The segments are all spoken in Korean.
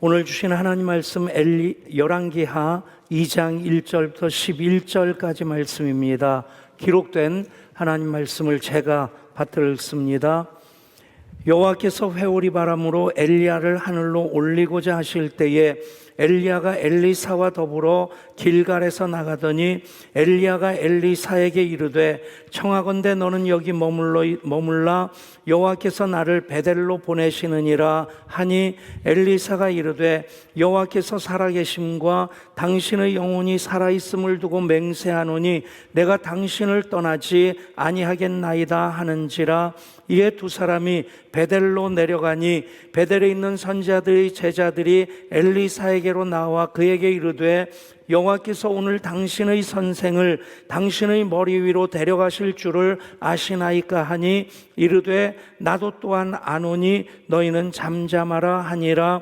오늘 주신 하나님 말씀 열왕기하 2장 1절부터 11절까지 말씀입니다. 기록된 하나님 말씀을 제가 받들었습니다. 여호와께서 회오리 바람으로 엘리야를 하늘로 올리고자 하실 때에 엘리야가 엘리사와 더불어 길갈에서 나가더니 엘리야가 엘리사에게 이르되 청하건대 너는 여기 머물라 여호와께서 나를 베델로 보내시느니라 하니 엘리사가 이르되 여호와께서 살아계심과 당신의 영혼이 살아있음을 두고 맹세하노니 내가 당신을 떠나지 아니하겠나이다 하는지라. 이에 두 사람이 베델로 내려가니 베델에 있는 선지자들의 제자들이 엘리사에게로 나와 그에게 이르되 여호와께서 오늘 당신의 선생을 당신의 머리 위로 데려가실 줄을 아시나이까 하니 이르되 나도 또한 아노니 너희는 잠잠하라 하니라.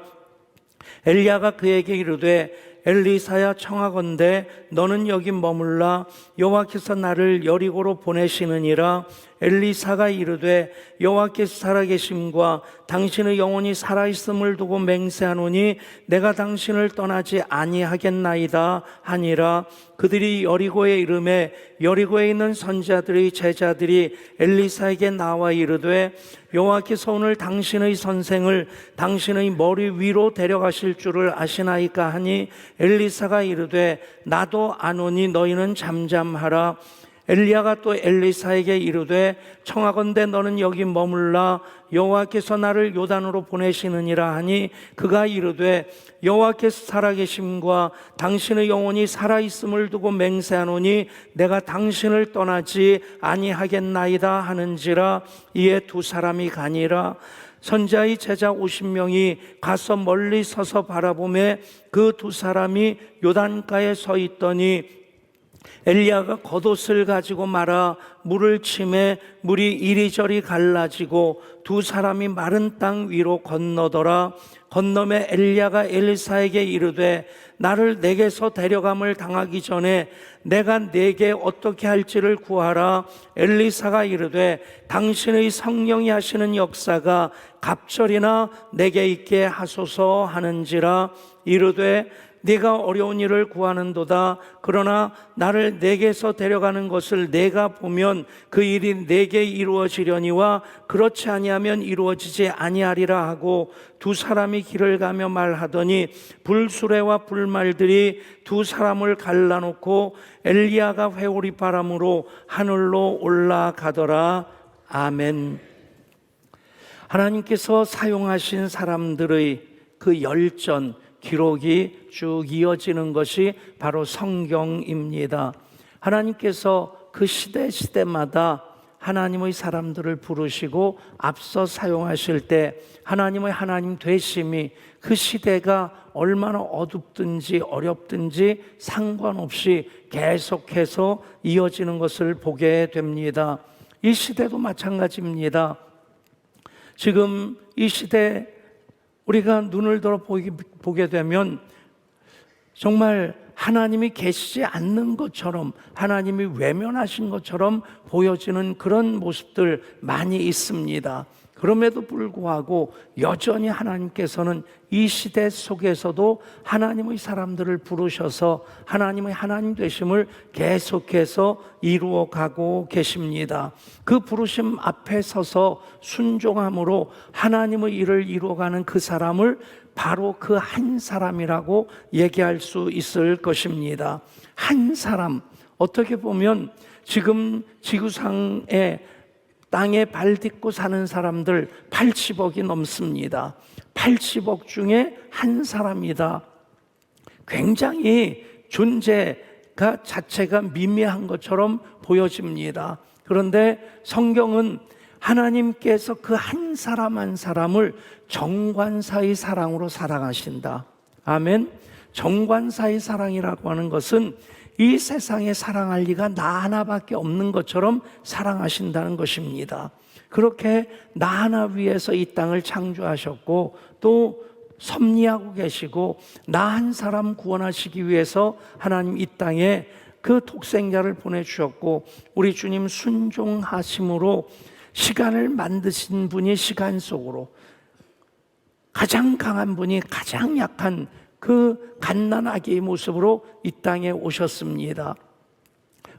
엘리야가 그에게 이르되 엘리사야 청하건대 너는 여기 머물라 여호와께서 나를 여리고로 보내시느니라. 엘리사가 이르되 여호와께서 살아계심과 당신의 영혼이 살아있음을 두고 맹세하노니 내가 당신을 떠나지 아니하겠나이다 하니라. 그들이 여리고에 이르매 여리고에 있는 선지자들의 제자들이 엘리사에게 나와 이르되 여호와께서 오늘 당신의 선생을 당신의 머리 위로 데려가실 줄을 아시나이까 하니 엘리사가 이르되 나도 아노니 너희는 잠잠하라. 엘리야가 또 엘리사에게 이르되 청하건대 너는 여기 머물라 여호와께서 나를 요단으로 보내시느니라 하니 그가 이르되 여호와께서 살아계심과 당신의 영혼이 살아있음을 두고 맹세하노니 내가 당신을 떠나지 아니하겠나이다 하는지라. 이에 두 사람이 가니라. 선지자의 제자 50명이 가서 멀리 서서 바라보매 그 두 사람이 요단가에 서 있더니 엘리야가 겉옷을 가지고 말아 물을 치매 물이 이리저리 갈라지고 두 사람이 마른 땅 위로 건너더라. 건너매 엘리야가 엘리사에게 이르되 나를 내게서 데려감을 당하기 전에 내가 내게 어떻게 할지를 구하라. 엘리사가 이르되 당신의 성령이 하시는 역사가 갑절이나 내게 있게 하소서 하는지라. 이르되 네가 어려운 일을 구하는도다. 그러나 나를 내게서 데려가는 것을 내가 보면 그 일이 내게 이루어지려니와 그렇지 아니하면 이루어지지 아니하리라 하고 두 사람이 길을 가며 말하더니 불수레와 불말들이 두 사람을 갈라놓고 엘리야가 회오리 바람으로 하늘로 올라가더라. 아멘. 하나님께서 사용하신 사람들의 그 열전 기록이 쭉 이어지는 것이 바로 성경입니다. 하나님께서 그 시대마다 하나님의 사람들을 부르시고 앞서 사용하실 때 하나님의 하나님 되심이 그 시대가 얼마나 어둡든지 어렵든지 상관없이 계속해서 이어지는 것을 보게 됩니다. 이 시대도 마찬가지입니다. 지금 이 시대 우리가 눈을 들어 보게 되면 정말 하나님이 계시지 않는 것처럼 하나님이 외면하신 것처럼 보여지는 그런 모습들 많이 있습니다. 그럼에도 불구하고 여전히 하나님께서는 이 시대 속에서도 하나님의 사람들을 부르셔서 하나님의 하나님 되심을 계속해서 이루어가고 계십니다. 그 부르심 앞에 서서 순종함으로 하나님의 일을 이루어가는 그 사람을 바로 그 한 사람이라고 얘기할 수 있을 것입니다. 한 사람, 어떻게 보면 지금 지구상에 땅에 발 딛고 사는 사람들 80억이 넘습니다. 80억 중에 한 사람이다. 굉장히 존재가 자체가 미미한 것처럼 보여집니다. 그런데 성경은 하나님께서 그 한 사람 한 사람을 정관사의 사랑으로 사랑하신다. 아멘. 정관사의 사랑이라고 하는 것은 이 세상에 사랑할 리가 나 하나밖에 없는 것처럼 사랑하신다는 것입니다. 그렇게 나 하나 위해서 이 땅을 창조하셨고 또 섭리하고 계시고 나 한 사람 구원하시기 위해서 하나님 이 땅에 그 독생자를 보내주셨고 우리 주님 순종하심으로 시간을 만드신 분이 시간 속으로 가장 강한 분이 가장 약한 그 갓난아기의 모습으로 이 땅에 오셨습니다.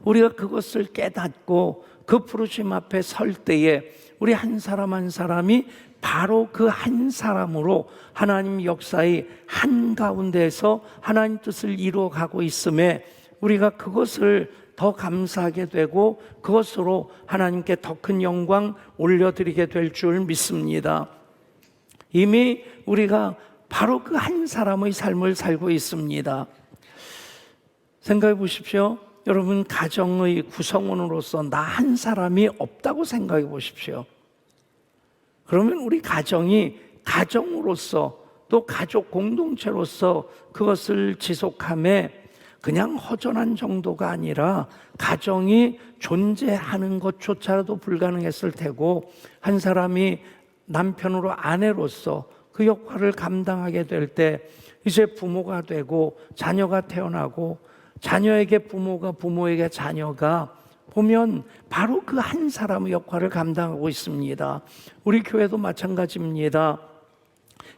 우리가 그것을 깨닫고 그 부르심 앞에 설 때에 우리 한 사람 한 사람이 바로 그 한 사람으로 하나님 역사의 한가운데에서 하나님 뜻을 이루어가고 있음에 우리가 그것을 더 감사하게 되고 그것으로 하나님께 더 큰 영광 올려드리게 될 줄 믿습니다. 이미 우리가 바로 그 한 사람의 삶을 살고 있습니다. 생각해 보십시오. 여러분, 가정의 구성원으로서 나 한 사람이 없다고 생각해 보십시오. 그러면 우리 가정이 가정으로서 또 가족 공동체로서 그것을 지속함에 그냥 허전한 정도가 아니라 가정이 존재하는 것조차도 불가능했을 테고, 한 사람이 남편으로 아내로서 그 역할을 감당하게 될 때 이제 부모가 되고 자녀가 태어나고 자녀에게 부모가, 부모에게 자녀가 보면 바로 그 한 사람의 역할을 감당하고 있습니다. 우리 교회도 마찬가지입니다.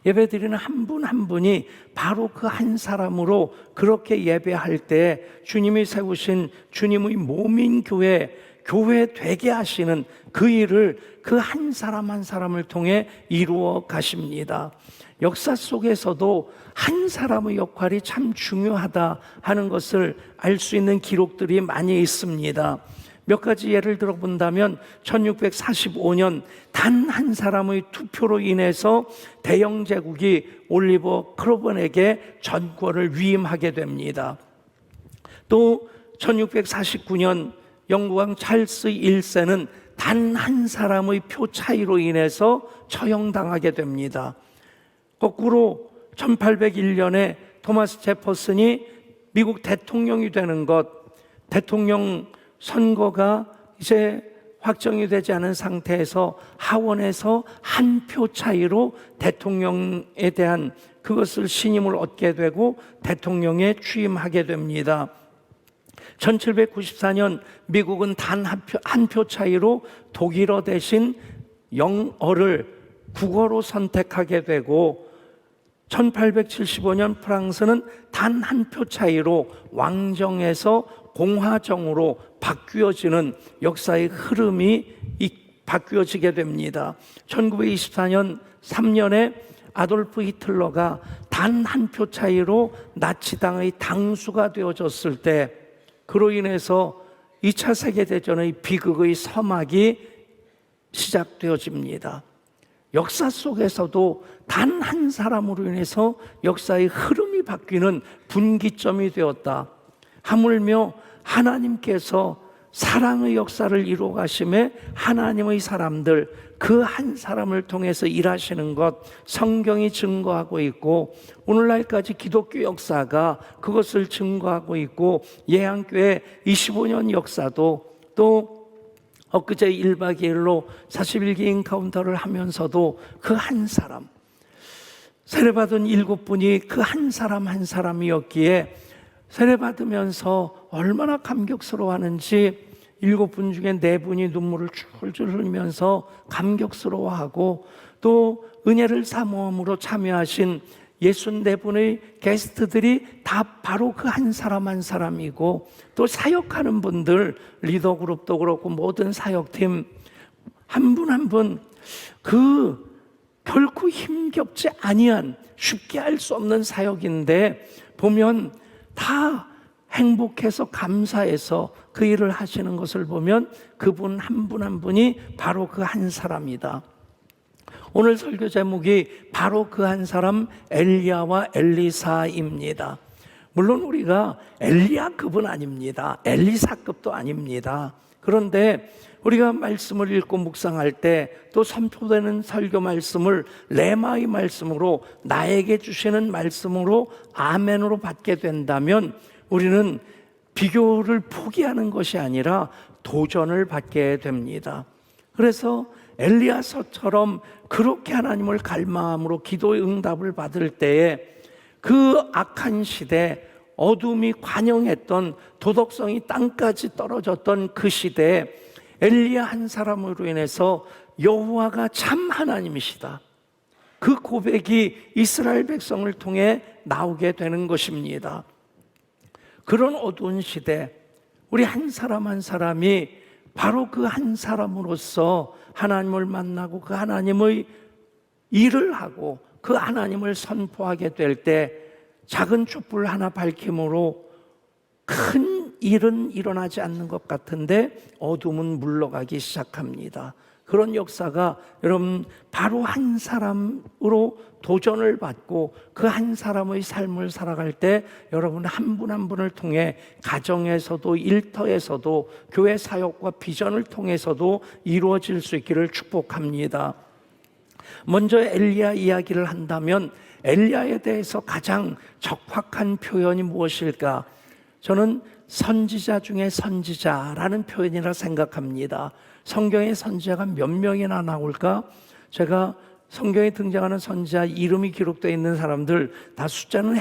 예배드리는 한 분 한 분이 바로 그 한 사람으로 그렇게 예배할 때 주님이 세우신 주님의 몸인 교회 되게 하시는 그 일을 그 한 사람 한 사람을 통해 이루어 가십니다. 역사 속에서도 한 사람의 역할이 참 중요하다 하는 것을 알 수 있는 기록들이 많이 있습니다. 몇 가지 예를 들어 본다면 1645년 단 한 사람의 투표로 인해서 대영 제국이 올리버 크로번에게 전권을 위임하게 됩니다. 또 1649년 영국 왕 찰스 1세는 단 한 사람의 표 차이로 인해서 처형당하게 됩니다. 거꾸로 1801년에 토마스 제퍼슨이 미국 대통령이 되는 것, 대통령 선거가 이제 확정이 되지 않은 상태에서 하원에서 한 표 차이로 대통령에 대한 그것을 신임을 얻게 되고 대통령에 취임하게 됩니다. 1794년 미국은 단 한 표 차이로 독일어 대신 영어를 국어로 선택하게 되고, 1875년 프랑스는 단 한 표 차이로 왕정에서 공화정으로 바뀌어지는 역사의 흐름이 바뀌어지게 됩니다. 1924년 3년에 아돌프 히틀러가 단 한 표 차이로 나치당의 당수가 되어졌을 때, 그로 인해서 2차 세계대전의 비극의 서막이 시작되어집니다. 역사 속에서도 단 한 사람으로 인해서 역사의 흐름이 바뀌는 분기점이 되었다. 하물며 하나님께서 사랑의 역사를 이루어 가심에 하나님의 사람들, 그 한 사람을 통해서 일하시는 것 성경이 증거하고 있고, 오늘날까지 기독교 역사가 그것을 증거하고 있고, 예양교회 25년 역사도 또 엊그제 1박 2일로 41기 인카운터를 하면서도 그 한 사람, 세례받은 7분이 그 한 사람 한 사람이었기에 세례받으면서 얼마나 감격스러워하는지 7분 중에 4분이 눈물을 줄줄 흘리면서 감격스러워하고, 또 은혜를 사모함으로 참여하신 64분의 게스트들이 다 바로 그 한 사람 한 사람이고, 또 사역하는 분들, 리더그룹도 그렇고 모든 사역팀 한 분 한 분 그 결코 힘겹지 아니한, 쉽게 할 수 없는 사역인데 보면 다 행복해서 감사해서 그 일을 하시는 것을 보면 그분 한 분 한 분이 바로 그 한 사람이다. 오늘 설교 제목이 바로 그 한 사람 엘리야와 엘리사입니다. 물론 우리가 엘리야급은 아닙니다. 엘리사급도 아닙니다. 그런데 우리가 말씀을 읽고 묵상할 때 또 선포되는 설교 말씀을 레마의 말씀으로, 나에게 주시는 말씀으로 아멘으로 받게 된다면 우리는 비교를 포기하는 것이 아니라 도전을 받게 됩니다. 그래서 엘리야서처럼 그렇게 하나님을 갈망함으로 기도의 응답을 받을 때에 그 악한 시대, 어둠이 관영했던, 도덕성이 땅까지 떨어졌던 그 시대에 엘리야 한 사람으로 인해서 여호와가 참 하나님이시다, 그 고백이 이스라엘 백성을 통해 나오게 되는 것입니다. 그런 어두운 시대, 우리 한 사람 한 사람이 바로 그 한 사람으로서 하나님을 만나고 그 하나님의 일을 하고 그 하나님을 선포하게 될 때 작은 촛불 하나 밝힘으로 큰 일은 일어나지 않는 것 같은데 어둠은 물러가기 시작합니다. 그런 역사가 여러분 바로 한 사람으로 도전을 받고 그 한 사람의 삶을 살아갈 때 여러분 한 분 한 분을 통해 가정에서도 일터에서도 교회 사역과 비전을 통해서도 이루어질 수 있기를 축복합니다. 먼저 엘리야 이야기를 한다면 엘리야에 대해서 가장 적확한 표현이 무엇일까? 저는 선지자 중에 선지자라는 표현이라 생각합니다. 성경의 선지자가 몇 명이나 나올까? 제가 성경에 등장하는 선지자 이름이 기록되어 있는 사람들 다 숫자는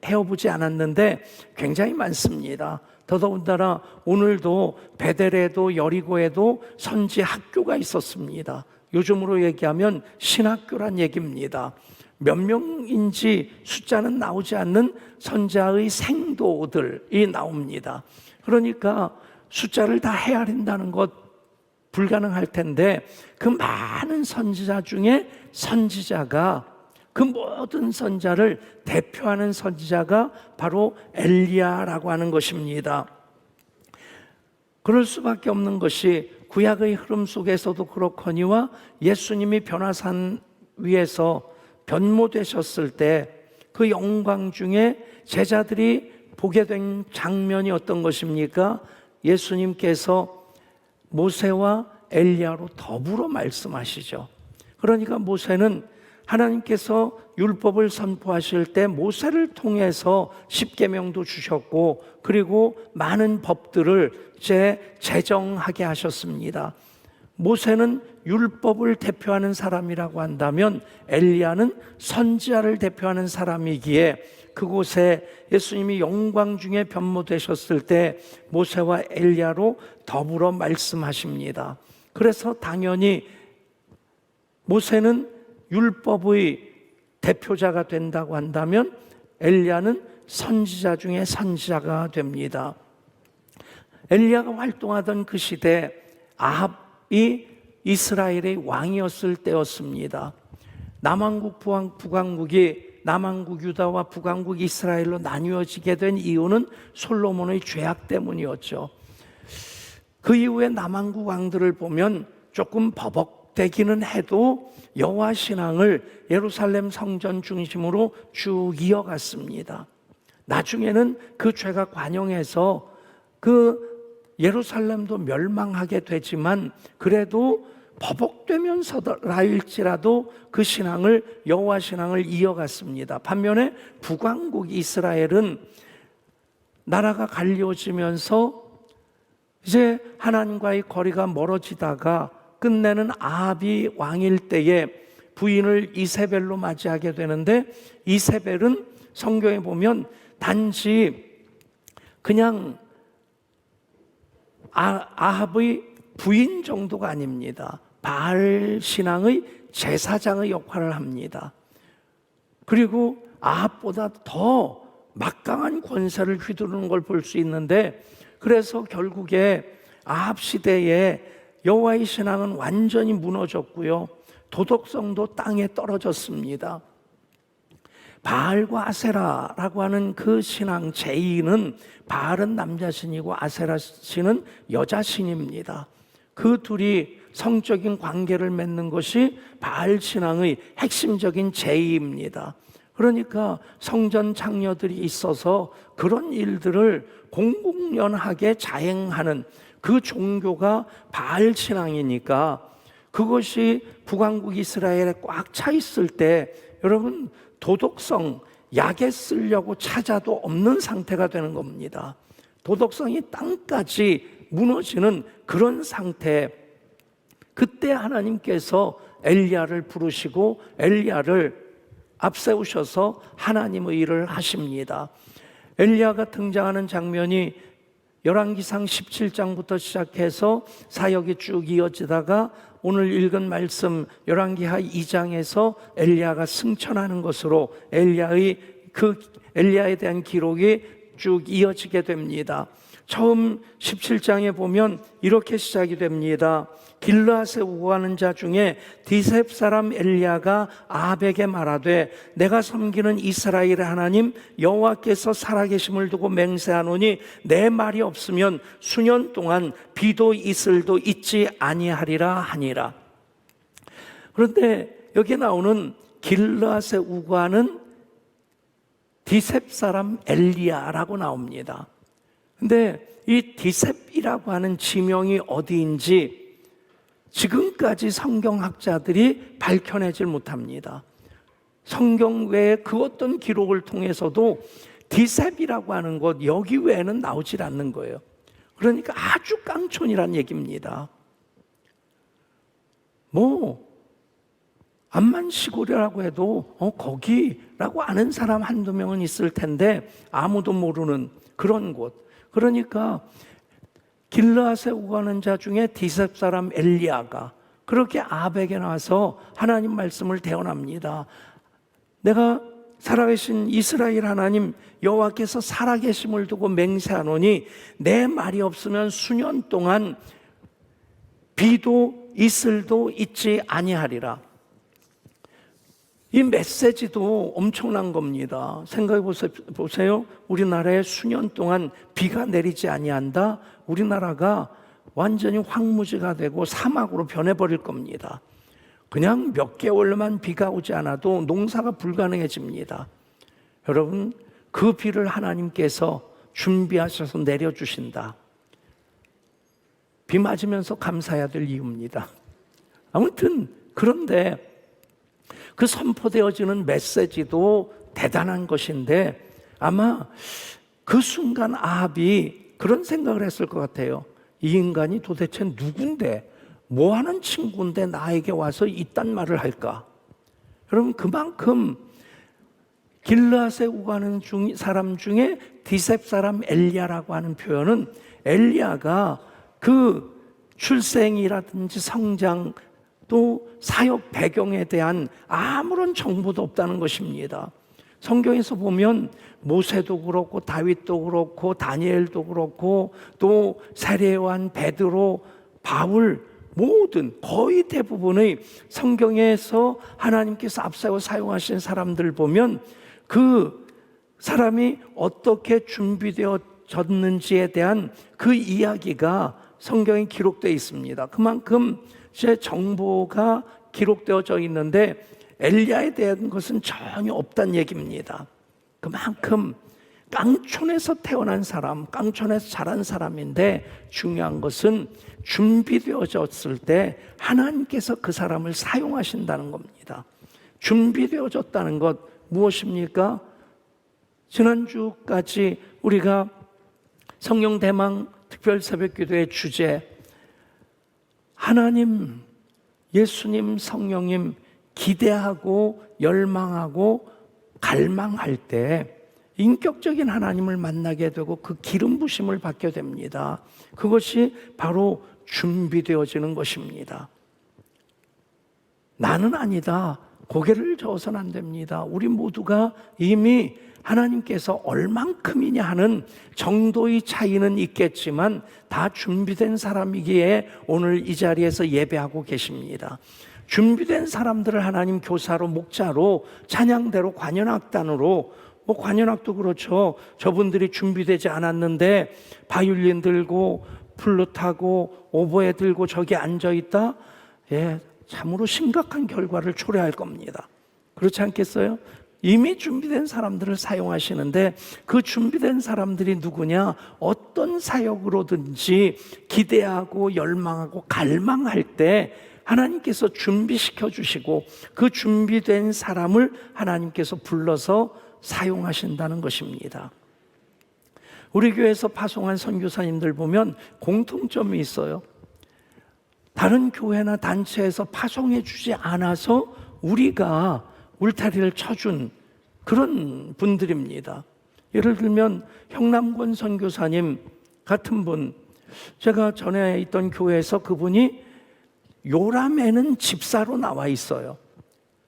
헤어보지 않았는데 굉장히 많습니다. 더더군다나 오늘도 베델에도 여리고에도 선지 학교가 있었습니다. 요즘으로 얘기하면 신학교란 얘기입니다. 몇 명인지 숫자는 나오지 않는 선지자의 생도들이 나옵니다. 그러니까 숫자를 다 헤아린다는 것 불가능할 텐데 그 많은 선지자 중에 선지자가 그 모든 선지자를 대표하는 선지자가 바로 엘리야라고 하는 것입니다. 그럴 수밖에 없는 것이 구약의 흐름 속에서도 그렇거니와 예수님이 변화산 위에서 변모되셨을 때 그 영광 중에 제자들이 보게 된 장면이 어떤 것입니까? 예수님께서 모세와 엘리야로 더불어 말씀하시죠. 그러니까 모세는 하나님께서 율법을 선포하실 때 모세를 통해서 십계명도 주셨고 그리고 많은 법들을 제정하게 하셨습니다. 모세는 율법을 대표하는 사람이라고 한다면 엘리야는 선지자를 대표하는 사람이기에 그곳에 예수님이 영광 중에 변모되셨을 때 모세와 엘리야로 더불어 말씀하십니다. 그래서 당연히 모세는 율법의 대표자가 된다고 한다면 엘리야는 선지자 중에 선지자가 됩니다. 엘리야가 활동하던 그 시대 아합이 이스라엘의 왕이었을 때였습니다. 남왕국 북왕국이 남왕국 유다와 북왕국 이스라엘로 나뉘어지게 된 이유는 솔로몬의 죄악 때문이었죠. 그 이후에 남왕국 왕들을 보면 조금 버벅대기는 해도 여호와 신앙을 예루살렘 성전 중심으로 쭉 이어갔습니다. 나중에는 그 죄가 관영해서 그 예루살렘도 멸망하게 되지만 그래도 버벅되면서라일지라도 그 신앙을 여호와 신앙을 이어갔습니다. 반면에 북왕국 이스라엘은 나라가 갈려지면서 이제 하나님과의 거리가 멀어지다가 끝내는 아합이 왕일 때에 부인을 이세벨로 맞이하게 되는데 이세벨은 성경에 보면 단지 그냥 아합의 부인 정도가 아닙니다. 바알 신앙의 제사장의 역할을 합니다. 그리고 아합보다 더 막강한 권세를 휘두르는 걸 볼 수 있는데 그래서 결국에 아합 시대에 여호와의 신앙은 완전히 무너졌고요. 도덕성도 땅에 떨어졌습니다. 바알과 아세라라고 하는 그 신앙 제의는 바알은 남자신이고 아세라 신은 여자신입니다. 그 둘이 성적인 관계를 맺는 것이 바알 신앙의 핵심적인 제의입니다. 그러니까 성전 창녀들이 있어서 그런 일들을 공공연하게 자행하는 그 종교가 바알 신앙이니까 그것이 북왕국 이스라엘에 꽉 차 있을 때 여러분 도덕성, 약에 쓰려고 찾아도 없는 상태가 되는 겁니다. 도덕성이 땅까지 무너지는 그런 상태. 그때 하나님께서 엘리야를 부르시고 엘리야를 앞세우셔서 하나님의 일을 하십니다. 엘리야가 등장하는 장면이 열왕기상 17장부터 시작해서 사역이 쭉 이어지다가 오늘 읽은 말씀 열왕기하 2장에서 엘리야가 승천하는 것으로 엘리야에 대한 기록이 쭉 이어지게 됩니다. 처음 17장에 보면 이렇게 시작이 됩니다. 길르앗에 우거하는 자 중에 디셉 사람 엘리야가 아합에게 말하되 내가 섬기는 이스라엘의 하나님 여호와께서 살아계심을 두고 맹세하노니 내 말이 없으면 수년 동안 비도 이슬도 있지 아니하리라 하니라. 그런데 여기 나오는 길르앗에 우거하는 디셉 사람 엘리야라고 나옵니다. 근데 이 디셉이라고 하는 지명이 어디인지 지금까지 성경학자들이 밝혀내질 못합니다. 성경 외에 그 어떤 기록을 통해서도 디셉이라고 하는 곳 여기 외에는 나오질 않는 거예요. 그러니까 아주 깡촌이란 얘기입니다. 암만 시골이라고 해도 거기라고 아는 사람 한두 명은 있을 텐데 아무도 모르는 그런 곳. 그러니까 길르앗에 우거하는 자 중에 디셉 사람 엘리야가 그렇게 아합에게 나와서 하나님 말씀을 대언합니다. 내가 살아계신 이스라엘 하나님 여호와께서 살아계심을 두고 맹세하노니 내 말이 없으면 수년 동안 비도 이슬도 있지 아니하리라. 이 메시지도 엄청난 겁니다. 생각해 보세요. 우리나라에 수년 동안 비가 내리지 아니한다. 우리나라가 완전히 황무지가 되고 사막으로 변해버릴 겁니다. 그냥 몇 개월만 비가 오지 않아도 농사가 불가능해집니다. 여러분, 그 비를 하나님께서 준비하셔서 내려주신다. 비 맞으면서 감사해야 될 이유입니다. 아무튼 그런데 그 선포되어지는 메시지도 대단한 것인데 아마 그 순간 아합이 그런 생각을 했을 것 같아요. 이 인간이 도대체 누군데 뭐하는 친구인데 나에게 와서 이딴 말을 할까? 여러분, 그만큼 길르앗에 우거하는 사람 중에 디셉 사람 엘리야라고 하는 표현은 엘리야가 그 출생이라든지 성장 또 사역 배경에 대한 아무런 정보도 없다는 것입니다. 성경에서 보면 모세도 그렇고 다윗도 그렇고 다니엘도 그렇고 또 세례요한, 베드로, 바울 모든 거의 대부분의 성경에서 하나님께서 앞세워 사용하신 사람들 보면 그 사람이 어떻게 준비되어졌는지에 대한 그 이야기가 성경에 기록되어 있습니다. 그만큼 제 정보가 기록되어져 있는데 엘리야에 대한 것은 전혀 없다는 얘기입니다. 그만큼 깡촌에서 태어난 사람, 깡촌에서 자란 사람인데 중요한 것은 준비되어졌을 때 하나님께서 그 사람을 사용하신다는 겁니다. 준비되어졌다는 것 무엇입니까? 지난주까지 우리가 성령 대망 특별 새벽 기도의 주제 하나님, 예수님, 성령님 기대하고 열망하고 갈망할 때 인격적인 하나님을 만나게 되고 그 기름 부심을 받게 됩니다. 그것이 바로 준비되어지는 것입니다. 나는 아니다. 고개를 저어서는 안 됩니다. 우리 모두가 이미 하나님께서 얼만큼이냐 하는 정도의 차이는 있겠지만 다 준비된 사람이기에 오늘 이 자리에서 예배하고 계십니다. 준비된 사람들을 하나님 교사로 목자로 찬양대로 관현악단으로 관현악도 그렇죠. 저분들이 준비되지 않았는데 바이올린 들고 플룻하고 오보에 들고 저기 앉아있다? 참으로 심각한 결과를 초래할 겁니다. 그렇지 않겠어요? 이미 준비된 사람들을 사용하시는데 그 준비된 사람들이 누구냐? 어떤 사역으로든지 기대하고 열망하고 갈망할 때 하나님께서 준비시켜 주시고 그 준비된 사람을 하나님께서 불러서 사용하신다는 것입니다. 우리 교회에서 파송한 선교사님들 보면 공통점이 있어요. 다른 교회나 단체에서 파송해 주지 않아서 우리가 울타리를 쳐준 그런 분들입니다. 예를 들면 형남권 선교사님 같은 분, 제가 전에 있던 교회에서 그분이 요람에는 집사로 나와 있어요.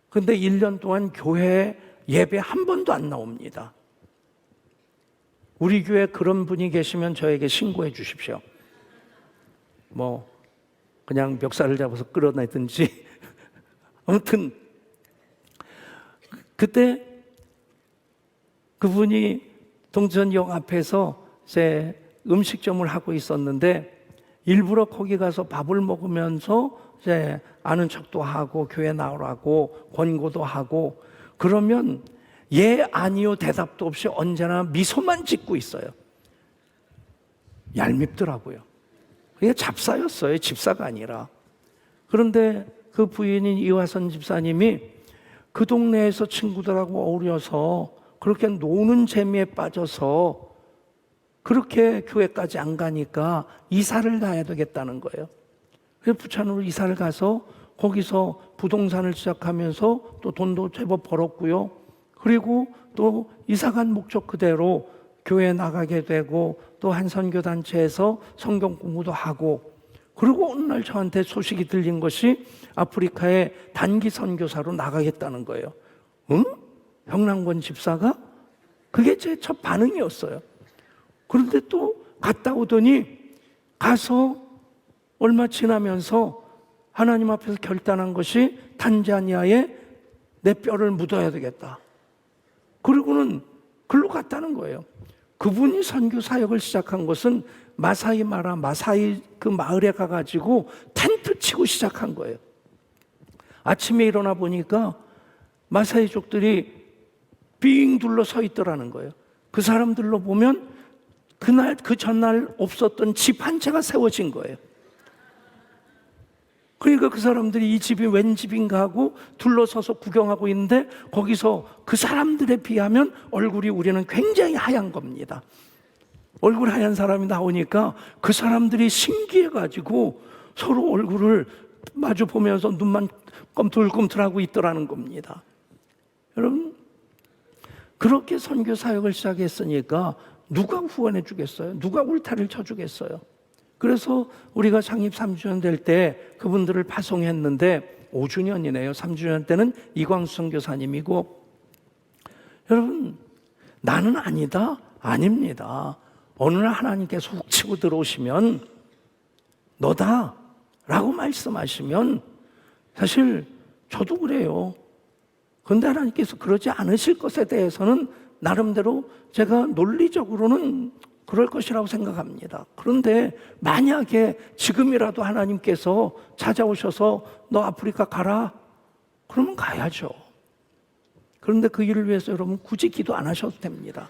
근데 1년 동안 교회 예배 한 번도 안 나옵니다. 우리 교회 그런 분이 계시면 저에게 신고해 주십시오. 뭐 그냥 멱살을 잡아서 끌어내든지. 아무튼 그때 그분이 동전역 앞에서 제 음식점을 하고 있었는데 일부러 거기 가서 밥을 먹으면서 이제 아는 척도 하고 교회 나오라고 권고도 하고, 그러면 예 아니요 대답도 없이 언제나 미소만 짓고 있어요. 얄밉더라고요. 그게 잡사였어요. 집사가 아니라. 그런데 그 부인인 이화선 집사님이 그 동네에서 친구들하고 어울려서 그렇게 노는 재미에 빠져서 그렇게 교회까지 안 가니까 이사를 가야 되겠다는 거예요. 그래서 부천으로 이사를 가서 거기서 부동산을 시작하면서 또 돈도 제법 벌었고요. 그리고 또 이사간 목적 그대로 교회에 나가게 되고 또 한 선교단체에서 성경 공부도 하고, 그리고 어느 날 저한테 소식이 들린 것이 아프리카에 단기 선교사로 나가겠다는 거예요. 응? 형남권 집사가? 그게 제 첫 반응이었어요. 그런데 또 갔다 오더니 가서 얼마 지나면서 하나님 앞에서 결단한 것이 탄자니아에 내 뼈를 묻어야 되겠다. 그리고는 글로 갔다는 거예요. 그분이 선교 사역을 시작한 것은 마사이 마라, 마사이 그 마을에 가가지고 텐트 치고 시작한 거예요. 아침에 일어나 보니까 마사이족들이 빙 둘러 서 있더라는 거예요. 그 사람들로 보면 그날 그 전날 없었던 집 한 채가 세워진 거예요. 그러니까 그 사람들이 이 집이 웬 집인가 하고 둘러서서 구경하고 있는데 거기서 그 사람들에 비하면 얼굴이 우리는 굉장히 하얀 겁니다. 얼굴 하얀 사람이 나오니까 그 사람들이 신기해가지고 서로 얼굴을 마주 보면서 눈만 꿈틀꿈틀하고 있더라는 겁니다. 여러분, 그렇게 선교 사역을 시작했으니까 누가 후원해 주겠어요? 누가 울타리를 쳐주겠어요? 그래서 우리가 창립 3주년 될 때 그분들을 파송했는데 5주년이네요. 3주년 때는 이광수 선교사님이고, 여러분, 나는 아니다? 아닙니다. 어느 날 하나님께서 훅 치고 들어오시면 너다 라고 말씀하시면 사실 저도 그래요. 그런데 하나님께서 그러지 않으실 것에 대해서는 나름대로 제가 논리적으로는 그럴 것이라고 생각합니다. 그런데 만약에 지금이라도 하나님께서 찾아오셔서 너 아프리카 가라, 그러면 가야죠. 그런데 그 일을 위해서 여러분 굳이 기도 안 하셔도 됩니다.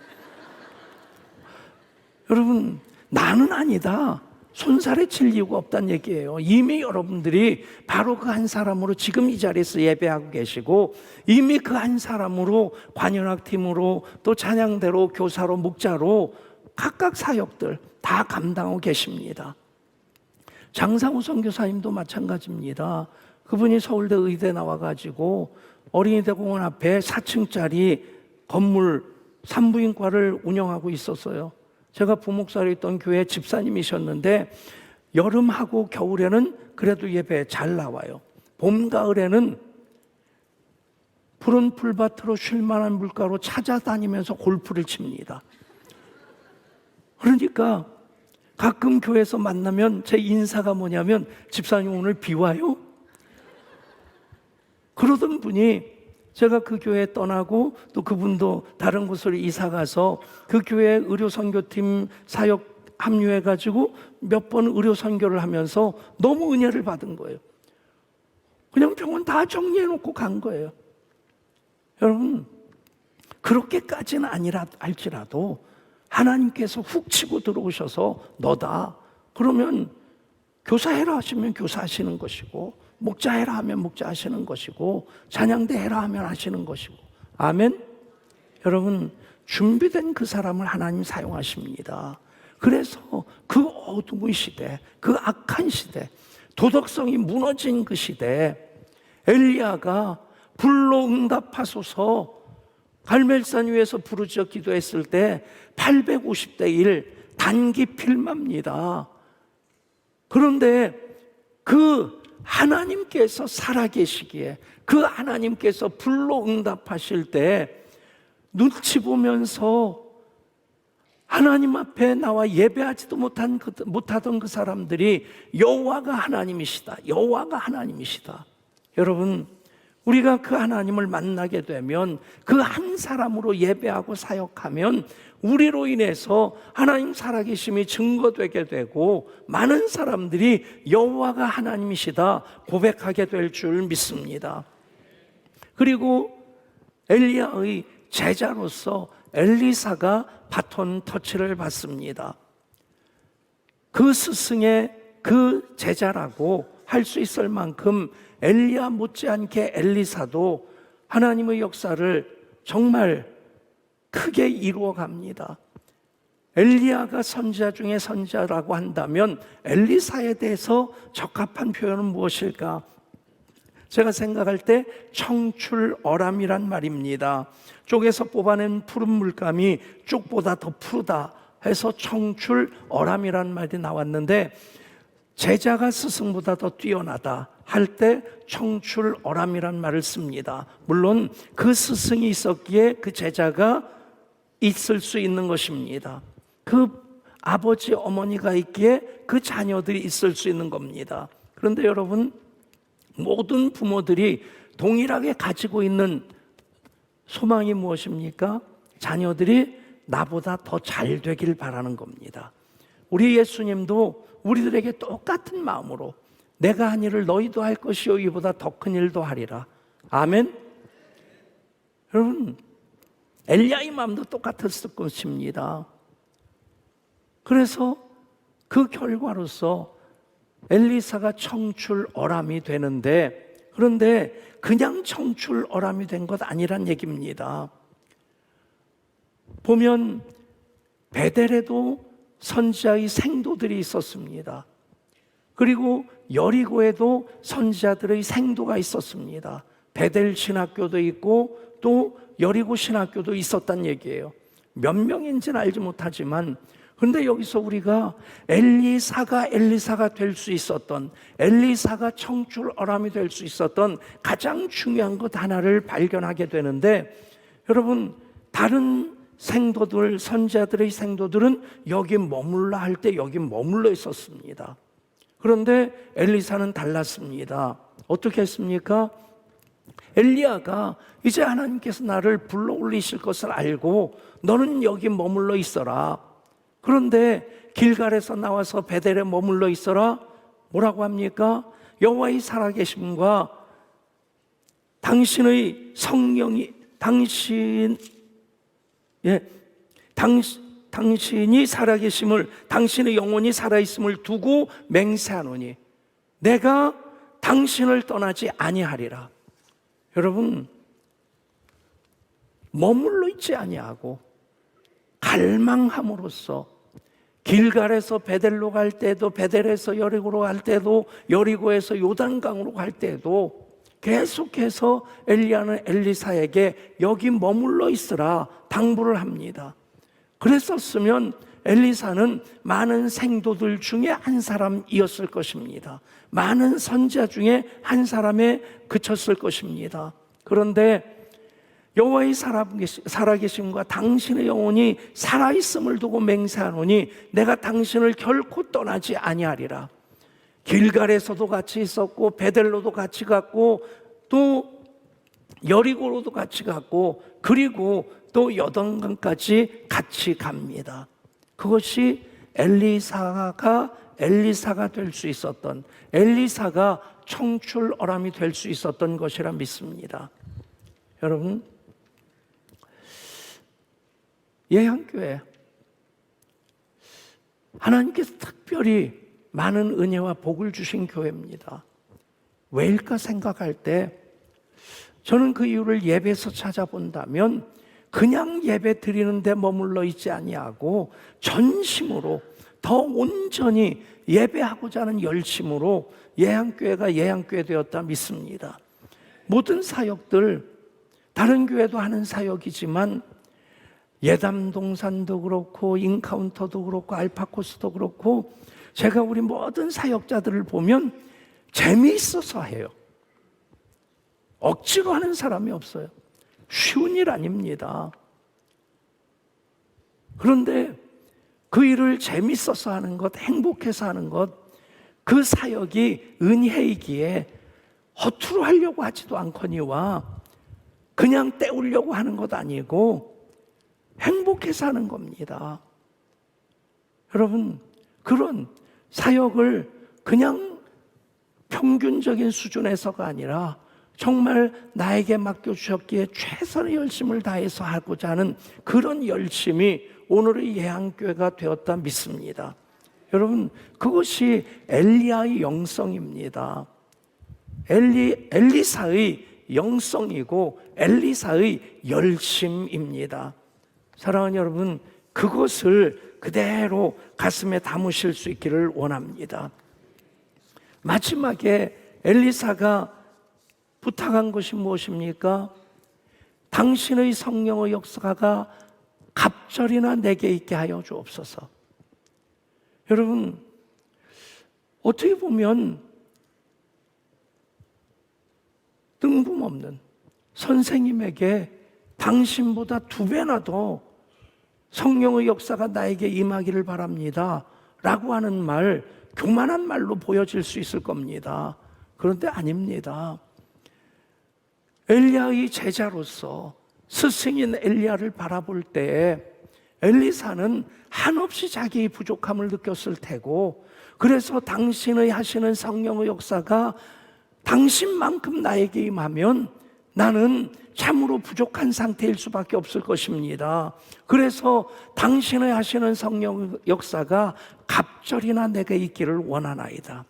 여러분, 나는 아니다, 손살에 칠 이유가 없다는 얘기예요. 이미 여러분들이 바로 그 한 사람으로 지금 이 자리에서 예배하고 계시고, 이미 그 한 사람으로 관현악팀으로 또 찬양대로 교사로 목자로 각각 사역들 다 감당하고 계십니다. 장상우 선교사님도 마찬가지입니다. 그분이 서울대 의대 나와가지고 어린이대공원 앞에 4층짜리 건물 산부인과를 운영하고 있었어요. 제가 부목사로 있던 교회 집사님이셨는데 여름하고 겨울에는 그래도 예배 잘 나와요. 봄, 가을에는 푸른 풀밭으로 쉴만한 물가로 찾아다니면서 골프를 칩니다. 그러니까 가끔 교회에서 만나면 제 인사가 뭐냐면, 집사님 오늘 비 와요? 그러던 분이 제가 그 교회 떠나고 또 그분도 다른 곳으로 이사 가서 그 교회 의료 선교팀 사역 합류해 가지고 몇 번 의료 선교를 하면서 너무 은혜를 받은 거예요. 그냥 병원 다 정리해 놓고 간 거예요. 여러분, 그렇게까지는 아니라 할지라도 하나님께서 훅 치고 들어오셔서 너다 그러면 교사해라 하시면 교사하시는 것이고, 목자해라 하면 목자하시는 것이고, 찬양대 해라 하면 하시는 것이고. 아멘. 여러분, 준비된 그 사람을 하나님 사용하십니다. 그래서 그 어둠의 시대, 그 악한 시대, 도덕성이 무너진 그 시대, 엘리야가 불로 응답하소서 갈멜산 위에서 부르짖어 기도했을 때 850대 1, 단기 필마입니다. 그런데 그 하나님께서 살아계시기에, 그 하나님께서 불로 응답하실 때 눈치 보면서 하나님 앞에 나와 예배하지도 못하던 그 사람들이 여호와가 하나님이시다, 여호와가 하나님이시다. 여러분, 우리가 그 하나님을 만나게 되면, 그 한 사람으로 예배하고 사역하면 우리로 인해서 하나님 살아계심이 증거되게 되고 많은 사람들이 여호와가 하나님이시다 고백하게 될 줄 믿습니다. 그리고 엘리야의 제자로서 엘리사가 바톤 터치를 받습니다. 그 스승의 그 제자라고 할 수 있을 만큼 엘리야 못지않게 엘리사도 하나님의 역사를 정말 크게 이루어 갑니다. 엘리야가 선지자 중에 선지자라고 한다면 엘리사에 대해서 적합한 표현은 무엇일까? 제가 생각할 때 청출어람이란 말입니다. 쪽에서 뽑아낸 푸른 물감이 쪽보다 더 푸르다 해서 청출어람이란 말이 나왔는데, 제자가 스승보다 더 뛰어나다 할 때 청출어람이란 말을 씁니다. 물론 그 스승이 있었기에 그 제자가 있을 수 있는 것입니다. 그 아버지 어머니가 있기에 그 자녀들이 있을 수 있는 겁니다. 그런데 여러분, 모든 부모들이 동일하게 가지고 있는 소망이 무엇입니까? 자녀들이 나보다 더 잘 되길 바라는 겁니다. 우리 예수님도 우리들에게 똑같은 마음으로 내가 한 일을 너희도 할 것이요 이보다 더 큰 일도 하리라. 아멘. 여러분, 엘리야의 마음도 똑같았을 것입니다. 그래서 그 결과로서 엘리사가 청출어람이 되는데, 그런데 그냥 청출어람이 된 것 아니란 얘기입니다. 보면 베델에도 선지자의 생도들이 있었습니다. 그리고 여리고에도 선지자들의 생도가 있었습니다. 베델 신학교도 있고 또 여리고 신학교도 있었단 얘기예요. 몇 명인지는 알지 못하지만, 그런데 여기서 우리가 엘리사가 될 수 있었던, 엘리사가 청출어람이 될 수 있었던 가장 중요한 것 하나를 발견하게 되는데, 여러분, 다른 생도들, 선지자들의 생도들은 여기 머물러 할 때 여기 머물러 있었습니다. 그런데 엘리사는 달랐습니다. 어떻게 했습니까? 엘리야가 이제 하나님께서 나를 불러 올리실 것을 알고 너는 여기 머물러 있어라. 그런데 길갈에서 나와서 베델에 머물러 있어라. 뭐라고 합니까? 여호와의 살아계심과 당신의 성령이 당신이 살아계심을, 당신의 영혼이 살아있음을 두고 맹세하노니 내가 당신을 떠나지 아니하리라. 여러분, 머물러 있지 아니하고 갈망함으로써 길갈에서 베델로 갈 때도, 베델에서 여리고로 갈 때도, 여리고에서 요단강으로 갈 때도 계속해서 엘리야는 엘리사에게 여기 머물러 있으라 당부를 합니다. 그랬었으면 엘리사는 많은 생도들 중에 한 사람이었을 것입니다. 많은 선지자 중에 한 사람에 그쳤을 것입니다. 그런데 여호와의 살아계심과 당신의 영혼이 살아있음을 두고 맹세하노니 내가 당신을 결코 떠나지 아니하리라. 길갈에서도 같이 있었고 베델로도 같이 갔고 또 여리고로도 같이 갔고 그리고 또 여던강까지 같이 갑니다. 그것이 엘리사가 될 수 있었던, 엘리사가 청출어람이 될 수 있었던 것이라 믿습니다. 여러분, 예향교회 하나님께서 특별히 많은 은혜와 복을 주신 교회입니다. 왜일까 생각할 때 저는 그 이유를 예배에서 찾아본다면 그냥 예배 드리는 데 머물러 있지 아니하고 전심으로 더 온전히 예배하고자 하는 열심으로 예향교회가 예향교회 되었다 믿습니다. 모든 사역들, 다른 교회도 하는 사역이지만 예담동산도 그렇고 인카운터도 그렇고 알파코스도 그렇고 제가 우리 모든 사역자들을 보면 재미있어서 해요. 억지로 하는 사람이 없어요. 쉬운 일 아닙니다. 그런데 그 일을 재밌어서 하는 것, 행복해서 하는 것, 그 사역이 은혜이기에 허투루 하려고 하지도 않거니와 그냥 때우려고 하는 것 아니고 행복해서 하는 겁니다. 여러분, 그런 사역을 그냥 평균적인 수준에서가 아니라 정말 나에게 맡겨주셨기에 최선의 열심을 다해서 하고자 하는 그런 열심이 오늘의 예한교회가 되었다 믿습니다. 여러분, 그것이 엘리야의 영성입니다. 엘리사의 영성이고 엘리사의 열심입니다. 사랑하는 여러분, 그것을 그대로 가슴에 담으실 수 있기를 원합니다. 마지막에 엘리사가 부탁한 것이 무엇입니까? 당신의 성령의 역사가 갑절이나 내게 있게 하여 주옵소서. 여러분, 어떻게 보면 뜬금없는 선생님에게 당신보다 2배나 더 성령의 역사가 나에게 임하기를 바랍니다 라고 하는 말, 교만한 말로 보여질 수 있을 겁니다. 그런데 아닙니다. 엘리야의 제자로서 스승인 엘리야를 바라볼 때 엘리사는 한없이 자기의 부족함을 느꼈을 테고, 그래서 당신의 하시는 성령의 역사가 당신만큼 나에게 임하면 나는 참으로 부족한 상태일 수밖에 없을 것입니다. 그래서 당신의 하시는 성령 역사가 갑절이나 내게 있기를 원하나이다.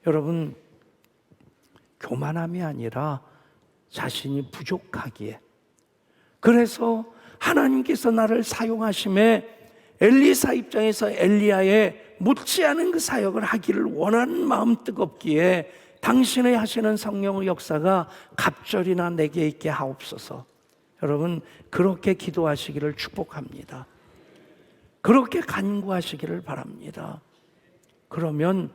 여러분, 교만함이 아니라 자신이 부족하기에, 그래서 하나님께서 나를 사용하심에 엘리사 입장에서 엘리야의 못지않은 그 사역을 하기를 원하는 마음 뜨겁기에 당신의 하시는 성령의 역사가 갑절이나 내게 있게 하옵소서. 여러분, 그렇게 기도하시기를 축복합니다. 그렇게 간구하시기를 바랍니다. 그러면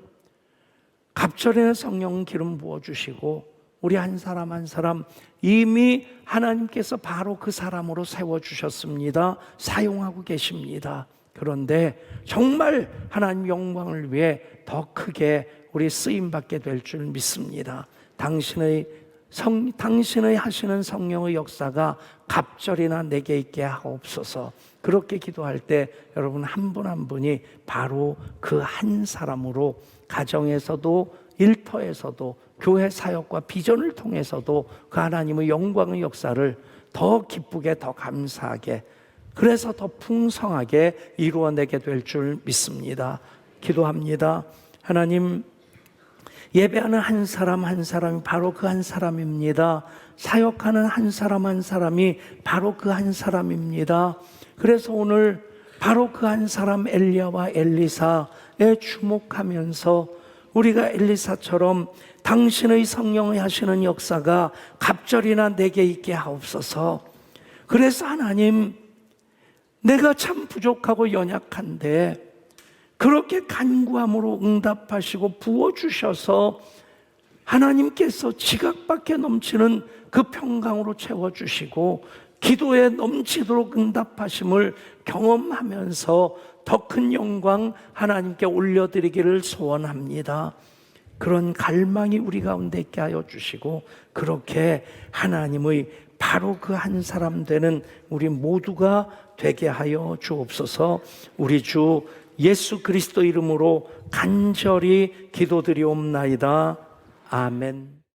갑절에는 성령 기름 부어주시고 우리 한 사람 한 사람 이미 하나님께서 바로 그 사람으로 세워주셨습니다. 사용하고 계십니다. 그런데 정말 하나님 영광을 위해 더 크게 우리 쓰임받게 될 줄 믿습니다. 당신의 하시는 성령의 역사가 갑절이나 내게 있게 하옵소서. 그렇게 기도할 때 여러분 한 분 한 분이 바로 그 한 사람으로 가정에서도 일터에서도 교회 사역과 비전을 통해서도 그 하나님의 영광의 역사를 더 기쁘게 더 감사하게, 그래서 더 풍성하게 이루어내게 될 줄 믿습니다. 기도합니다. 하나님, 예배하는 한 사람 한 사람이 바로 그 한 사람입니다. 사역하는 한 사람 한 사람이 바로 그 한 사람입니다. 그래서 오늘 바로 그 한 사람 엘리야와 엘리사에 주목하면서 우리가 엘리사처럼 당신의 성령의 하시는 역사가 갑절이나 내게 있게 하옵소서. 그래서 하나님, 내가 참 부족하고 연약한데 그렇게 간구함으로 응답하시고 부어주셔서 하나님께서 지각밖에 넘치는 그 평강으로 채워주시고 기도에 넘치도록 응답하심을 경험하면서 더 큰 영광 하나님께 올려드리기를 소원합니다. 그런 갈망이 우리 가운데 있게 하여 주시고 그렇게 하나님의 바로 그 한 사람 되는 우리 모두가 되게 하여 주옵소서. 우리 주 예수 그리스도 이름으로 간절히 기도드리옵나이다. 아멘.